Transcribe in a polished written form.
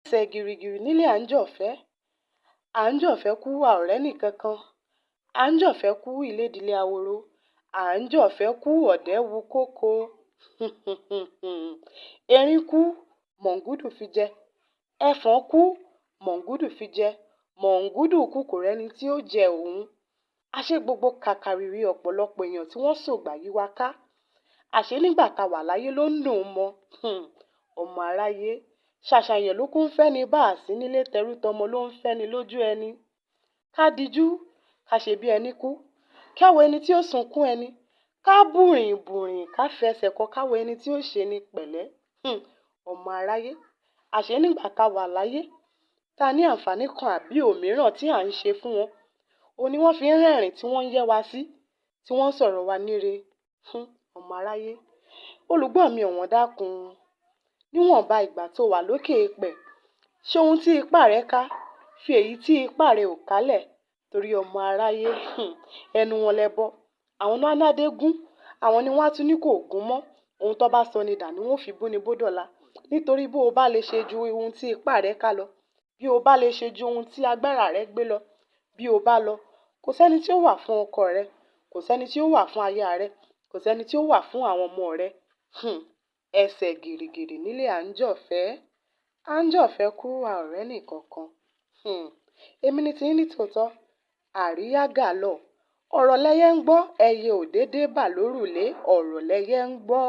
Ẹsẹ̀ gìrìgìrì nílé àńjọ kú a ò rẹ́nìkankan. Àńjọ kú ìlédìlé aworo. Àńjọ kú ọ̀dẹ̀ wu kóko. Erin kú mọ̀ǹgúdù fi jẹ. Ẹfọ̀n kú mọ̀ǹgúdù fi jẹ. Mọ̀ǹgúdù kú kò rẹ́ni tí ó jẹ òun. Àṣé gbogbo kàkàrìrì ọ̀pọ̀lọpọ̀ èèyàn tí wọ́n sògbà yí wa ká. Àṣé nígbà tá wà láyé ló ń dùn mọ́. Ọmọ aráyé ṣàṣàyàn ló kún fẹ́ni bá à sí nílé tẹrútọmọ ló ń fẹ́ni lójú ẹni. Ká dijú ká ṣe bí ẹni kú. Ká wo ẹni tí ó sunkún ẹni. Ká bùrìn ká fẹsẹ̀ kọ ká wo ẹni tí ó ṣe ni pẹ̀lẹ́. Ọmọ aráyé àṣé nígbà tá wà láyé tá ní àǹfààní kan àbí òmíràn tí à ń ṣe fún wọn. Òun ni wọ́n fi ń rẹ́rìn tí wọ́n ń yẹ́ wa sí tí wọ́n ń sọ̀rọ̀ wa níre. Ọmọ aráyé olùgbọ́ mi ọ̀wọ́n dákun. Níwọ̀nba ìgbà tó wà lókè èèpẹ̀ ṣe ohun tí ipá rẹ ká fi èyí tí ipá rẹ ò kálẹ̀ torí ọmọ aráyé ẹnu wọn lẹbọ. Àwọn náà nádé gún àwọn ni wọ́n á tún ní kò gún mọ́. Ohun tó bá sọ ni dà ni wọ́n fi bú ni bódọ̀la. Nítorí bó o bá lè ṣe ju ohun tí ipá rẹ ká lọ, bí o bá lè ṣe ju ohun tí agbára rẹ gbé lọ, bí o bá lọ, kò sẹ́ni tí ó wà fún ọkọ rẹ, kò sẹ́ni tí ó wà fún aya rẹ, kò sẹ́ni tí ó wà fún àwọn ọmọ rẹ. Ẹsẹ̀ gìrìgìrì nílé àńjọ kú a ò rẹ́nìkankan. Èmi ni tiyín ní tòótọ́, Ariya lọ. Ọ̀rọ̀ lẹyẹ ń gbọ́, ẹyẹ ò dédé bà lórùlé, ọ̀rọ̀ lẹyẹ ń gbọ́.